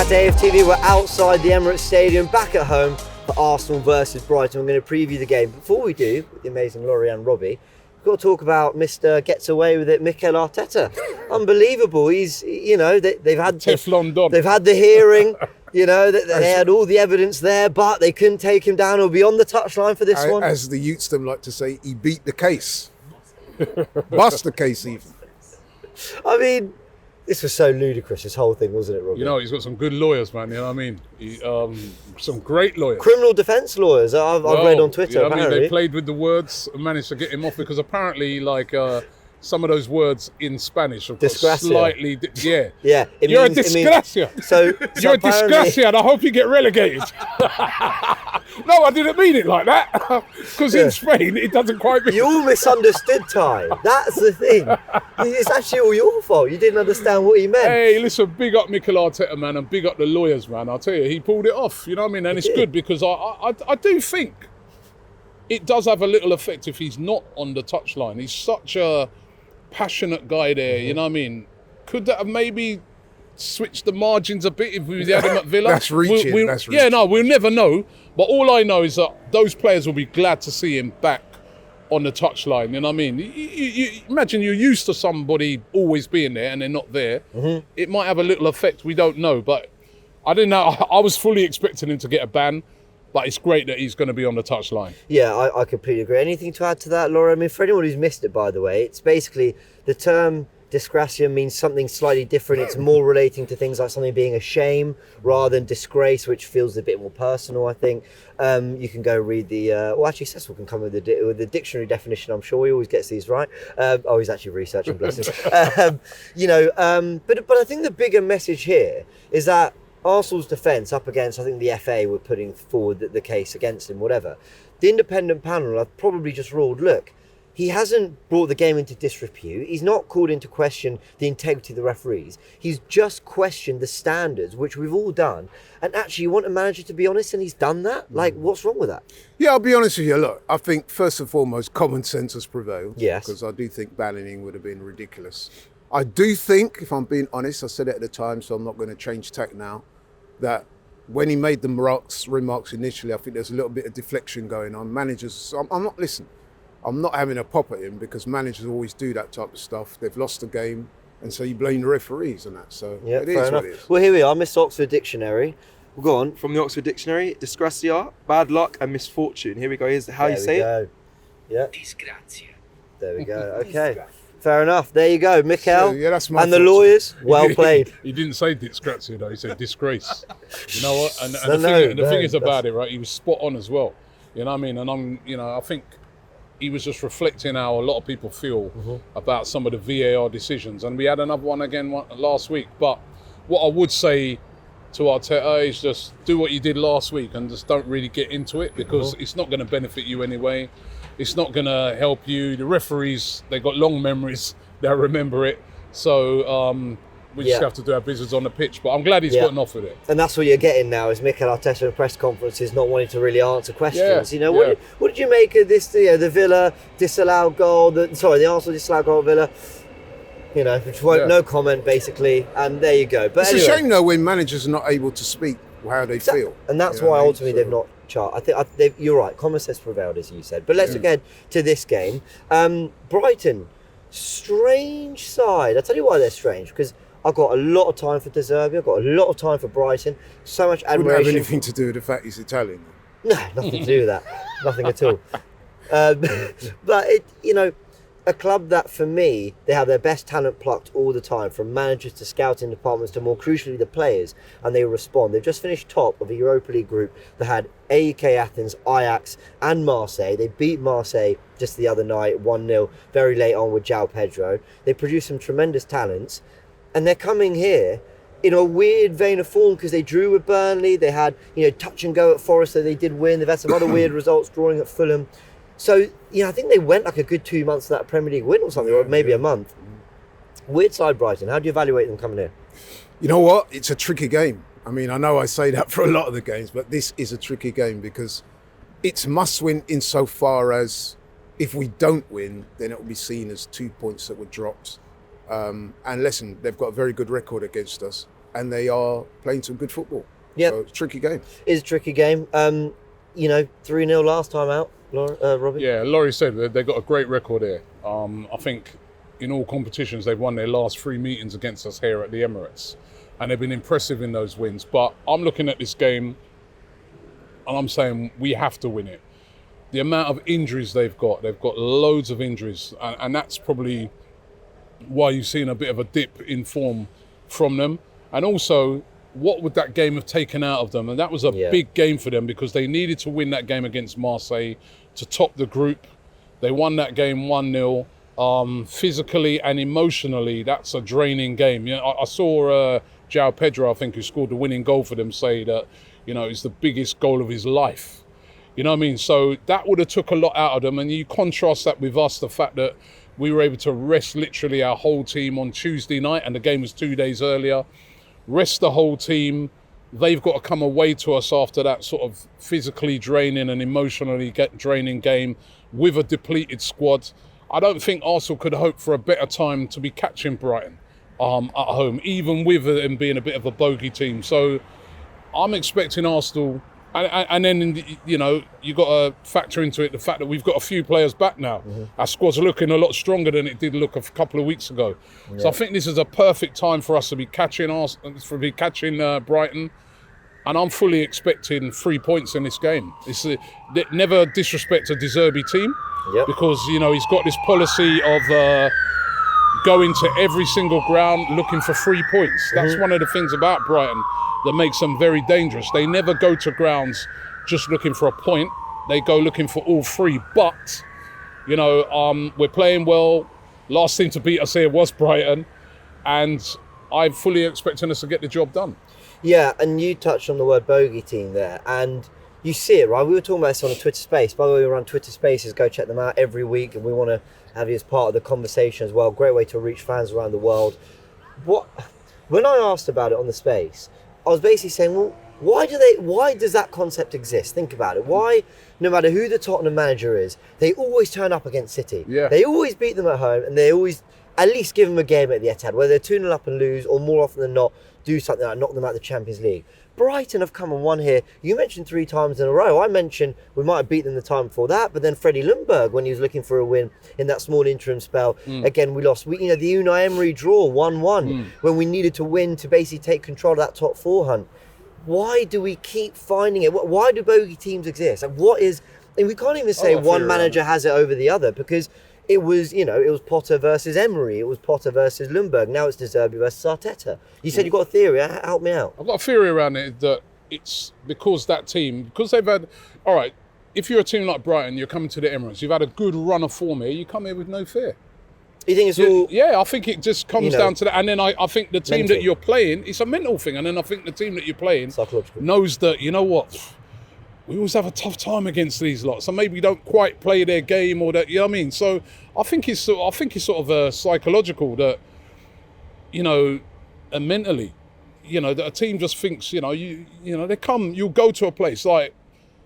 That's AFTV. We're outside the Emirates Stadium, back at home for Arsenal versus Brighton. We're going to preview the game. Before we do, with the amazing Laurie and Robbie, we've got to talk about Mr. Gets Away With It, Mikel Arteta. Unbelievable. He's, they've had Teflon Don. They've had the hearing. They had all the evidence there, but they couldn't take him down or be on the touchline for this one. As the youthsdom like to say, he beat the case. Bust the case even. I mean, this was so ludicrous, this whole thing, wasn't it, Robbie? He's got some good lawyers, man, you know what I mean? Some great lawyers. Criminal defence lawyers, I've read on Twitter, apparently. They played with the words and managed to get him off because apparently, some of those words in Spanish are slightly... Yeah. You're a disgracia. You're a disgracia, and I hope you get relegated. No, I didn't mean it like that. Because in Spain, it doesn't quite mean... You all misunderstood, Ty. That's the thing. It's actually all your fault. You didn't understand what he meant. Hey, listen, big up Mikel Arteta, man, and big up the lawyers, man. I'll tell you, he pulled it off, you know what I mean? And it's good because I do think it does have a little effect if he's not on the touchline. He's such a passionate guy there, you know what I mean? Could that have maybe switched the margins a bit if we had him at Villa? That's reaching. Yeah, no, we'll never know. But all I know is that those players will be glad to see him back on the touchline, you know what I mean? You imagine you're used to somebody always being there and they're not there. Mm-hmm. It might have a little effect, we don't know. But I didn't know. I was fully expecting him to get a ban. But it's great that he's going to be on the touchline. Yeah, I completely agree. Anything to add to that, Laura? I mean, for anyone who's missed it, by the way, it's basically the term disgracia means something slightly different. It's more relating to things like something being a shame rather than disgrace, which feels a bit more personal, I think. You can go read the... actually, Cecil can come with the dictionary definition. I'm sure he always gets these right. He's actually researching, bless him. But I think the bigger message here is that Arsenal's defence up against, I think the FA were putting forward the case against him, whatever. The independent panel have probably just ruled, look, he hasn't brought the game into disrepute. He's not called into question the integrity of the referees. He's just questioned the standards, which we've all done. And actually, you want a manager to be honest, and he's done that? Like, what's wrong with that? Yeah, I'll be honest with you. Look, I think first and foremost, common sense has prevailed. Yes. Because I do think banning would have been ridiculous. I do think, if I'm being honest, I said it at the time, so I'm not going to change tack now, that when he made the remarks initially, I think there's a little bit of deflection going on. Managers, I'm not having a pop at him because managers always do that type of stuff. They've lost the game, and so you blame the referees and that. So it is what it is. Well, here we are, Mr. Oxford Dictionary. Well, go on. From the Oxford Dictionary, disgracia, bad luck and misfortune. Here we go. Here's how you say it. Yeah. Disgrazia. There we go. Okay. Fair enough. There you go, Mikel. Yeah, that's my and the lawyers. Well played. He didn't say disgracia though. He said disgrace. You know what? And the thing is about it, right? He was spot on as well. You know what I mean? And I think he was just reflecting how a lot of people feel about some of the VAR decisions. And we had another one again last week. But what I would say to Arteta is just do what you did last week and just don't really get into it because it's not going to benefit you anyway. It's not going to help you. The referees, they got long memories. They'll remember it. So we just have to do our business on the pitch. But I'm glad he's gotten off with it. And that's what you're getting now is Mikel Arteta in press conferences not wanting to really answer questions. What did you make of this? The Villa disallowed goal. The Arsenal disallowed goal at Villa. No comment basically. And there you go. But it's a shame though when managers are not able to speak how they feel. And that's why ultimately they've not. I think you're right. Common sense prevailed, as you said. But let's get to this game. Brighton, strange side. I'll tell you why they're strange. Because I've got a lot of time for De Zerbi. I've got a lot of time for Brighton. So much admiration. Wouldn't have anything to do with the fact he's Italian. No, nothing to do with that. Nothing at all. But a club that, for me, they have their best talent plucked all the time, from managers to scouting departments to, more crucially, the players, and they respond. They've just finished top of a Europa League group that had AEK Athens, Ajax, and Marseille. They beat Marseille just the other night, 1-0, very late on with João Pedro. They produced some tremendous talents, and they're coming here in a weird vein of form because they drew with Burnley. They had, touch and go at Forest, so they did win. They've had some other weird results, drawing at Fulham. So, I think they went like a good 2 months to that Premier League win or something, or maybe a month. Weird side Brighton. How do you evaluate them coming here? You know what? It's a tricky game. I mean, I know I say that for a lot of the games, but this is a tricky game because it's must-win insofar as if we don't win, then it will be seen as 2 points that were dropped. And listen, they've got a very good record against us. and they are playing some good football. Yeah, so it's a tricky game. It's a tricky game. 3-0 last time out, Robin. Yeah, Laurie said they got a great record here. I think in all competitions they've won their last 3 meetings against us here at the Emirates, and they've been impressive in those wins. But I'm looking at this game and I'm saying we have to win it. The amount of injuries they've got loads of injuries, and that's probably why you've seen a bit of a dip in form from them. And also, what would that game have taken out of them? And that was a big game for them because they needed to win that game against Marseille to top the group. They won that game 1-0. Physically and emotionally, that's a draining game. I saw João Pedro, I think, who scored the winning goal for them, say that, it's the biggest goal of his life. You know what I mean? So that would have took a lot out of them. And you contrast that with us, the fact that we were able to rest literally our whole team on Tuesday night, and the game was 2 days earlier. Rest the whole team. They've got to come away to us after that sort of physically draining and emotionally draining game with a depleted squad. I don't think Arsenal could hope for a better time to be catching Brighton at home, even with them being a bit of a bogey team. So I'm expecting Arsenal, and then, you got to factor into it the fact that we've got a few players back now. Mm-hmm. Our squad's looking a lot stronger than it did look a couple of weeks ago. Yeah. So I think this is a perfect time for us to be catching Brighton. And I'm fully expecting 3 points in this game. Never disrespect a De Zerbi team, because he's got this policy of going to every single ground looking for 3 points. That's one of the things about Brighton that makes them very dangerous. They never go to grounds just looking for a point. They go looking for all 3. But we're playing well. Last team to beat us here was Brighton, and I'm fully expecting us to get the job done. Yeah, and you touched on the word bogey team there, and you see it, right? We were talking about this on a Twitter Space. By the way, we run Twitter Spaces. Go check them out every week, and we want to have you as part of the conversation as well. Great way to reach fans around the world. When I asked about it on the Space, I was basically saying, well, why does that concept exist? Think about it. Why, no matter who the Tottenham manager is, they always turn up against City. Yeah. They always beat them at home, and they always at least give them a game at the Etihad, whether they're 2-0 up and lose, or more often than not, do something like knock them out of the Champions League. Brighton have come and won here. You mentioned 3 times in a row. I mentioned we might have beat them the time before that, but then Freddie Ljungberg, when he was looking for a win in that small interim spell, again, we lost. The Unai Emery draw, 1-1, when we needed to win to basically take control of that top 4 hunt. Why do we keep finding it? Why do bogey teams exist? And we can't even say one manager has it over the other, because it was Potter versus Emery. It was Potter versus Ljungberg. Now it's De Zerbi versus Arteta. You said you've got a theory. Help me out. I've got a theory around it that it's because they've had, all right, if you're a team like Brighton, you're coming to the Emirates, you've had a good run of form here, you come here with no fear. You think it's all... Yeah, I think it just comes down to that. And then I think the team that you're playing, it's a mental thing. And then I think the team that you're playing knows that, you know what, we always have a tough time against these lots. So maybe we don't quite play their game, or that, you know what I mean? So I think it's sort of psychological that, and mentally, that a team just thinks, you'll go to a place like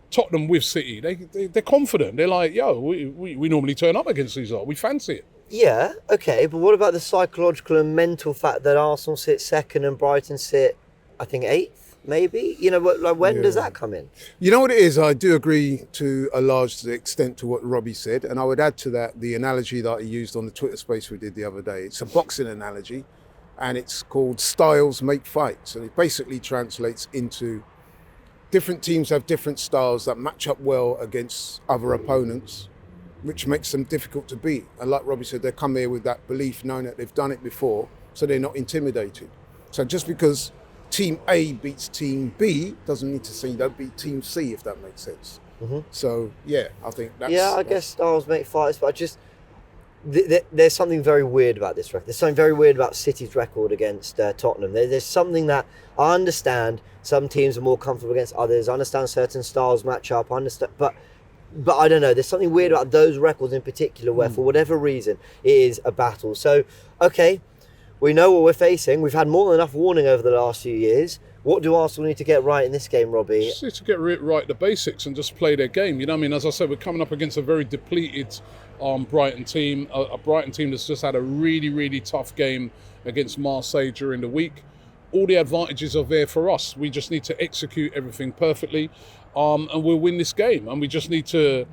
Tottenham with City. They're confident. They're like, we normally turn up against these lot. We fancy it. Yeah, okay, but what about the psychological and mental fact that Arsenal sit 2nd and Brighton sit, I think, 8th? Maybe? When does that come in? You know what it is? I do agree to a large extent to what Robbie said. And I would add to that the analogy that he used on the Twitter Space we did the other day. It's a boxing analogy, and it's called styles make fights. And it basically translates into different teams have different styles that match up well against other opponents, which makes them difficult to beat. And like Robbie said, they come here with that belief, knowing that they've done it before, so they're not intimidated. So just because Team A beats Team B doesn't need to say you don't beat Team C, if that makes sense. Mm-hmm. So, I think that's... Yeah, I guess styles make fights, but there's something very weird about this record. There's something very weird about City's record against Tottenham. There's something that I understand. Some teams are more comfortable against others. I understand certain styles match up. I understand, but I don't know. There's something weird about those records in particular where, for whatever reason, it is a battle. So, okay, we know what we're facing. We've had more than enough warning over the last few years. What do Arsenal need to get right in this game, Robbie? Just need to get right the basics and just play their game. You know what I mean? As I said, we're coming up against a very depleted Brighton team, a Brighton team that's just had a really, really tough game against Marseille during the week. all the advantages are there for us. We just need to execute everything perfectly, and we'll win this game. And we just need to,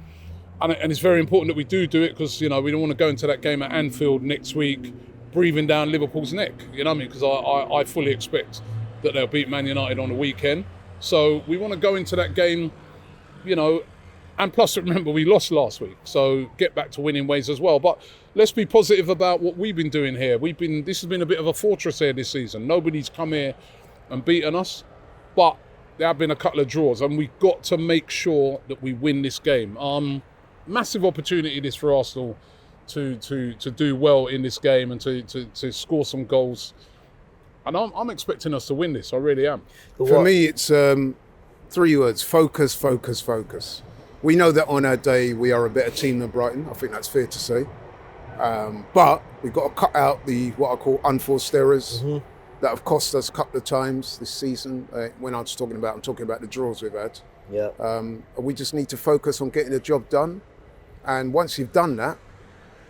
and it's very important that we do it, because we don't want to go into that game at Anfield next week breathing down Liverpool's neck. You know what I mean? Because I fully expect that they'll beat Man United on the weekend. So we want to go into that game, and plus remember we lost last week, so get back to winning ways as well. But let's be positive about what we've been doing here. This has been a bit of a fortress here this season. Nobody's come here and beaten us, but there have been a couple of draws, and we've got to make sure that we win this game. Massive opportunity this for Arsenal to do well in this game and to score some goals. And I'm expecting us to win this. I really am. For me, it's 3 words: focus, focus, focus. We know that on our day we are a better team than Brighton. I think that's fair to say. But we've got to cut out what I call unforced errors that have cost us a couple of times this season. When I'm talking about the draws we've had. Yeah. We just need to focus on getting the job done. And once you've done that,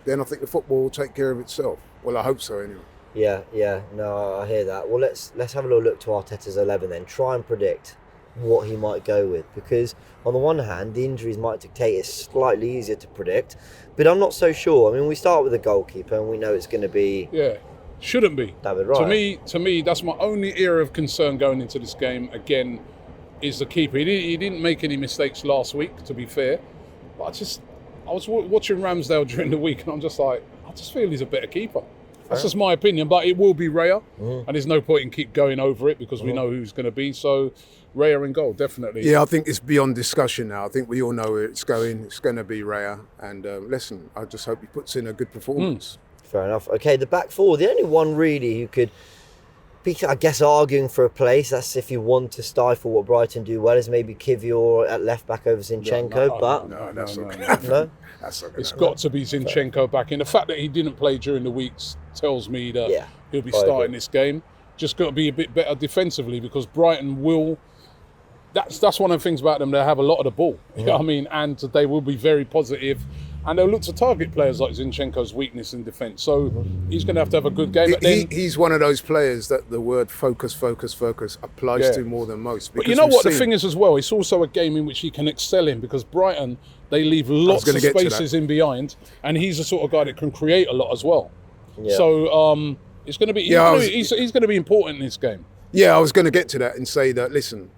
then I think the football will take care of itself. Well, I hope so anyway. Yeah. No, I hear that. Well, let's have a little look to Arteta's 11 then. Try and predict what he might go with, because on the one hand the injuries might dictate it's slightly easier to predict, but I'm not so sure. I mean, we start with the goalkeeper and we know it's going to be shouldn't be David Raya. To me that's my only area of concern going into this game again, is the keeper. He didn't make any mistakes last week, to be fair, but I was watching Ramsdale during the week and I'm just like, I just feel he's a better keeper. That's just my opinion, but it will be Raya, and there's no point in keep going over it because we know who's going to be. So Raya in goal, definitely. Yeah, I think it's beyond discussion now. I think we all know where it's going. It's going to be Raya. And listen, I just hope he puts in a good performance. Fair enough. Okay, the back four, the only one really who could be, I guess, arguing for a place, that's if you want to stifle what Brighton do well, is maybe Kivior at left back over Zinchenko. No, that's not going to happen. No? It's got to be Zinchenko back in. The fact that he didn't play during the weeks tells me that he'll be starting this game. Just got to be a bit better defensively, because Brighton will. That's one of the things about them. They have a lot of the ball. You know what I mean? And they will be very positive, and they'll look to target players like Zinchenko's weakness in defence. So he's going to have a good game. He's one of those players that the word focus applies to more than most. But you know what the thing is as well? It's also a game in which he can excel in, because Brighton, they leave lots of spaces in behind, and he's the sort of guy that can create a lot as well. Yeah. So it's going to be he's going to be important in this game. Yeah, I was going to get to that and say that, listen,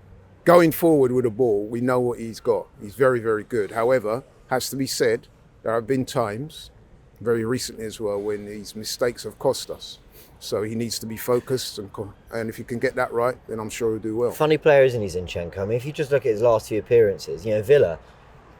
going forward with the ball, we know what he's got. He's very, very good. However, has to be said, there have been times, very recently as well, when these mistakes have cost us. So he needs to be focused, and if you can get that right, then I'm sure he'll do well. Funny player, isn't he, Zinchenko? I mean, if you just look at his last few appearances, Villa,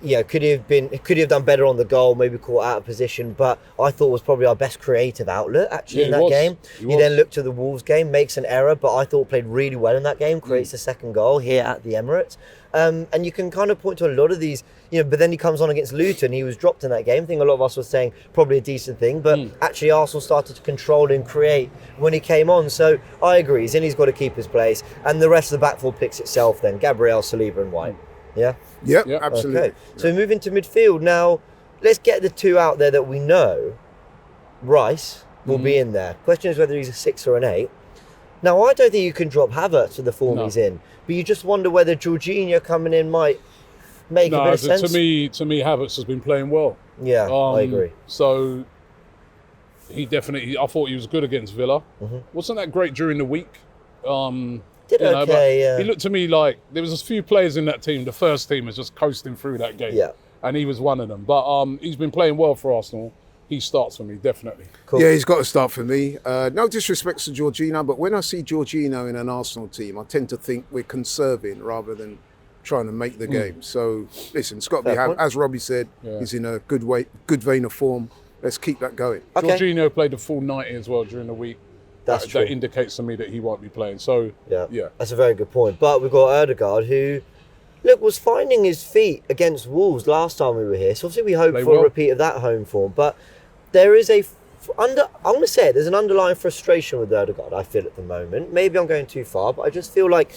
could he have done better on the goal, maybe caught out of position, but I thought was probably our best creative outlet actually in that game. He then looked to the Wolves game, makes an error, but I thought played really well in that game, creates the second goal here at the Emirates. And you can kind of point to a lot of these, but then he comes on against Luton, he was dropped in that game. I think a lot of us were saying probably a decent thing, but actually Arsenal started to control and create when he came on. So I agree, Zinni's got to keep his place, and the rest of the back four picks itself then, Gabriel, Saliba and White. Yeah, absolutely. Okay. So we move into midfield now. Let's get the two out there that we know. Rice will be in there. Question is whether he's a 6 or an 8. Now, I don't think you can drop Havertz with the form he's in, but you just wonder whether Jorginho coming in might make a bit of sense. To me, Havertz has been playing well. Yeah, I agree. So he definitely. I thought he was good against Villa. Wasn't that great during the week? Did okay. He looked to me like there was a few players in that team. The first team was just coasting through that game. Yeah. And he was one of them. But he's been playing well for Arsenal. He starts for me, definitely. Cool. Yeah, he's got to start for me. No disrespect to Jorginho, but when I see Jorginho in an Arsenal team, I tend to think we're conserving rather than trying to make the game. So, listen, it's got to be, as Robbie said, he's in a good vein of form. Let's keep that going. Okay. Jorginho played the full 90 as well during the week. That's true. That indicates to me that he won't be playing. So, yeah. That's a very good point. But we've got Ødegaard, who, was finding his feet against Wolves last time we were here. So obviously we hope for a repeat of that home form. But there is I'm going to say it, there's an underlying frustration with Ødegaard, I feel, at the moment. Maybe I'm going too far, but I just feel like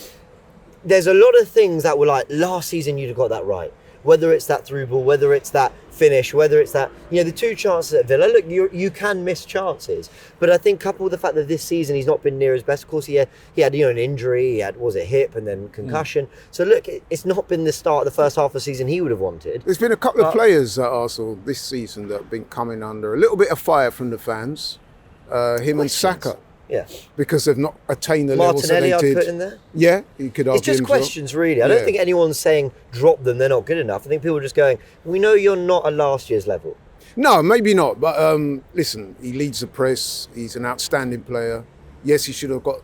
there's a lot of things that were like, last season you'd have got that right. whether it's that through ball, whether it's that finish, whether it's that, the 2 chances at Villa. Look, you can miss chances, but I think coupled with the fact that this season he's not been near his best. Of course, he had an injury, he had hip and then concussion. So look, it's not been the start of the first half of the season he would have wanted. There's been a couple of players at Arsenal this season that have been coming under a little bit of fire from the fans. Him and Saka. Yeah. Because they've not attained the levels that they Martinelli, did. I'd put in there. Yeah, you could argue. It's just himself. questions, really. I don't think anyone's saying drop them, they're not good enough. I think people are just going, we know you're not at last year's level. No, maybe not. But listen, he leads the press. He's an outstanding player. Yes, he should have got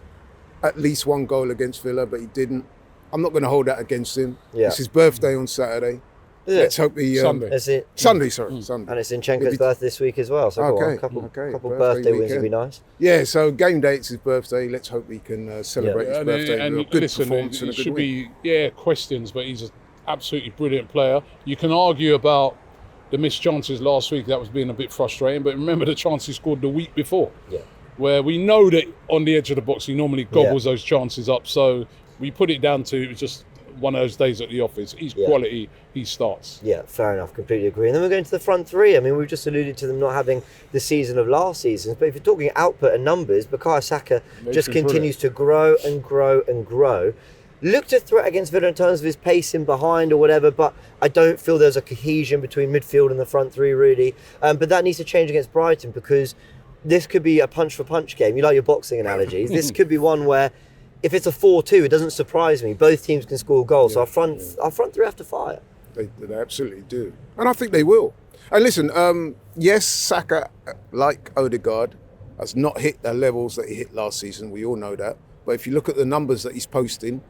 at least 1 goal against Villa, but he didn't. I'm not going to hold that against him. Yeah. It's his birthday on Saturday. Let's hope he... Sunday. Sunday, Sunday. And it's Zinchenko's birthday this week as well. So a couple birthday wins would be nice. Yeah, so game day, it's his birthday. Let's hope he can celebrate his birthday with a good performance and a good should win. be questions, but he's an absolutely brilliant player. You can argue about the missed chances last week. That was being a bit frustrating, but remember the chance he scored the week before, where we know that on the edge of the box he normally gobbles those chances up. So we put it down to, it was just one of those days at the office. He's quality, he starts. Yeah, fair enough, completely agree. And then we're going to the front three. I mean, we've just alluded to them not having the season of last season, but if you're talking output and numbers, Bukayo Saka just continues to grow and grow and grow. Looked a threat against Villa in terms of his pacing behind or whatever, but I don't feel there's a cohesion between midfield and the front three, really. But that needs to change against Brighton, because this could be a punch-for-punch game. You like your boxing analogies. This could be one where, if it's a 4-2, it doesn't surprise me. Both teams can score goals, so our front three have to fire. They absolutely do. And I think they will. And listen, yes, Saka, like Odegaard, has not hit the levels that he hit last season. We all know that. But if you look at the numbers that he's posting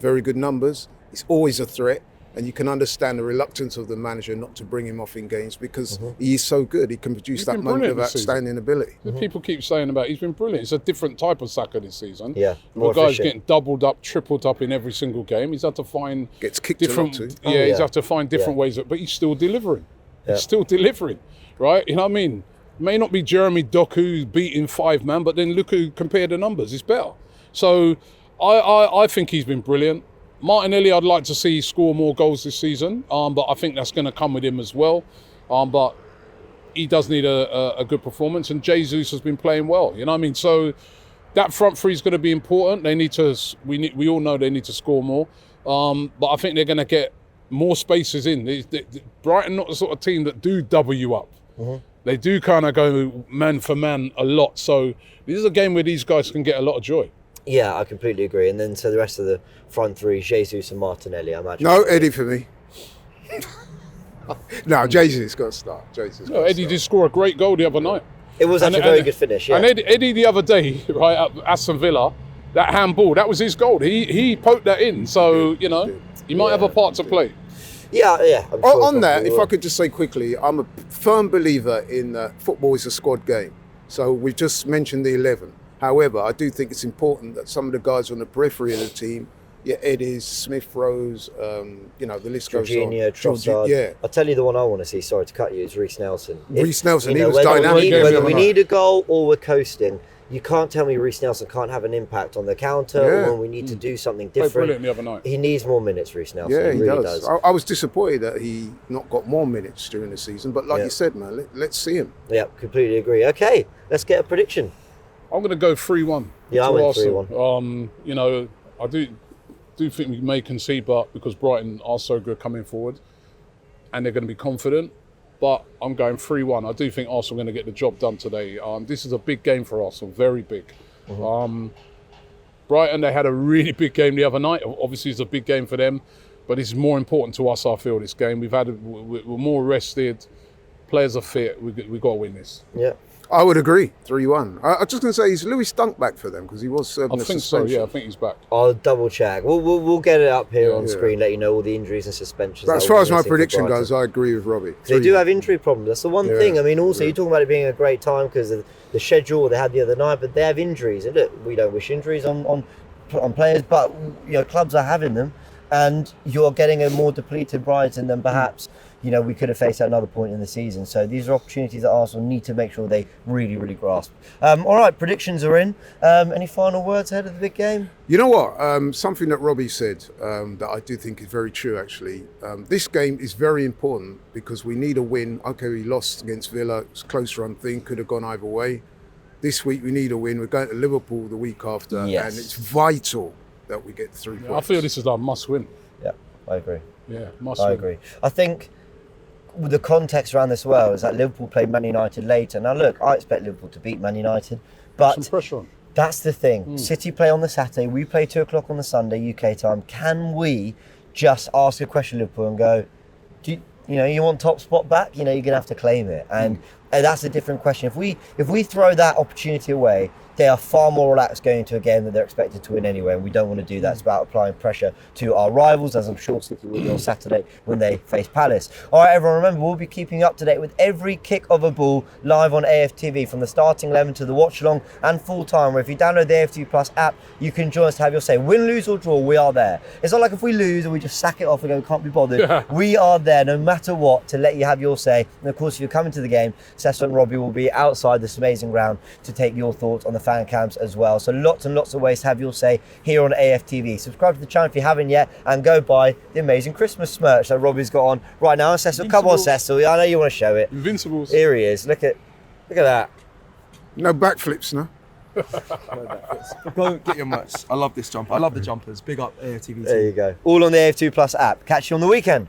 very good numbers. He's always a threat. And you can understand the reluctance of the manager not to bring him off in games, because he is so good. He can produce that moment of outstanding ability. People keep saying about he's been brilliant. It's a different type of Saka this season. Yeah, the guy's getting doubled up, tripled up in every single game. He's had to find gets kicked different. A lot too. He's had to find different ways, but he's still delivering. He's still delivering, right? You know what I mean? May not be Jeremy Doku beating 5 man, but then look who compare the numbers. It's better. So I think he's been brilliant. Martinelli, I'd like to see score more goals this season, but I think that's going to come with him as well. But he does need a good performance, and Jesus has been playing well. You know what I mean? So that front three is going to be important. They need to. We all know they need to score more, but I think they're going to get more spaces in. Brighton not the sort of team that do double you up. They do kind of go man for man a lot. So this is a game where these guys can get a lot of joy. Yeah, I completely agree. And then so the rest of the front three, Jesus and Martinelli, I imagine. No, Eddie for me. No, Jesus got to start. Eddie did score a great goal the other night. It was actually a very good finish, yeah. And Eddie the other day, right, at Aston Villa, that handball, that was his goal. He poked that in. So, he might have a part to play. Yeah. I'm sure on that, if I could just say quickly, I'm a firm believer in football is a squad game. So we've just mentioned the 11. However, I do think it's important that some of the guys on the periphery of the team, Eddie's, Smith Rose, the list goes on. Trossard. I'll tell you the one I want to see, sorry to cut you, is Reece Nelson. He was dynamic. Whether we need a goal or we're coasting, you can't tell me Reece Nelson can't have an impact on the counter or when we need to do something different. Played brilliant the other night. He needs more minutes, Reece Nelson. Yeah, he really does. I was disappointed that he not got more minutes during the season, but like you said, man, let's see him. Yeah, completely agree. Okay, let's get a prediction. I'm going to go 3-1. Yeah, I went 3-1. I do think we may concede, but because Brighton are so good coming forward and they're going to be confident, but I'm going 3-1. I do think Arsenal are going to get the job done today. This is a big game for Arsenal, very big. Brighton, they had a really big game the other night. Obviously, it's a big game for them, but it's more important to us, I feel, this game. We're more rested, players are fit, we've got to win this. Yeah. I would agree, 3-1. I was just going to say, is Lewis Dunk back for them? Because he was serving a suspension. So, yeah, I think he's back. I'll double check. We'll get it up here on screen, let you know all the injuries and suspensions. But as far as my prediction goes, I agree with Robbie. They do have injury problems. That's the one thing. I mean, also, you're talking about it being a great time because of the schedule they had the other night, but they have injuries. And look, we don't wish injuries on players, but clubs are having them. and you're getting a more depleted Brighton than perhaps we could have faced at another point in the season. So these are opportunities that Arsenal need to make sure they really, really grasp. All right, predictions are in. Any final words ahead of the big game? You know what? Something that Robbie said that I do think is very true, actually. This game is very important because we need a win. Okay, we lost against Villa. It's a close run thing. Could have gone either way. This week we need a win. We're going to Liverpool the week after. Yes. And it's vital that we get 3 points. I feel this is a must win. Yeah, I agree. Yeah, must win. I agree. I think the context around this as well is that Liverpool played Man United later. Now look, I expect Liverpool to beat Man United, but Some pressure on. that's the thing. City play on the Saturday, we play 2 o'clock on the Sunday UK time. Can we just ask a question, Liverpool, and go, you want top spot back? You're gonna have to claim it, and that's a different question. If we throw that opportunity away, they are far more relaxed going into a game that they're expected to win anyway, and we don't want to do that. It's about applying pressure to our rivals, as I'm sure City will do on Saturday when they face Palace. All right, everyone, remember, we'll be keeping you up to date with every kick of a ball live on AFTV, from the starting 11 to the watch-along and full-time, where if you download the AFTV Plus app, you can join us to have your say. Win, lose or draw, we are there. It's not like if we lose and we just sack it off and go, can't be bothered. We are there no matter what to let you have your say. And of course, if you're coming to the game, Cecil and Robbie will be outside this amazing ground to take your thoughts on the fan cams as well. So lots and lots of ways to have your say here on AFTV. Subscribe to the channel if you haven't yet, and go buy the amazing Christmas merch that Robbie's got on right now. And Cecil, come on, Cecil, I know you want to show it. Invincibles. Here he is. Look at that. No backflips, no? Go get your merch. I love this jumper. I love the jumpers. Big up AFTV team. There you go. All on the AF2 Plus app. Catch you on the weekend.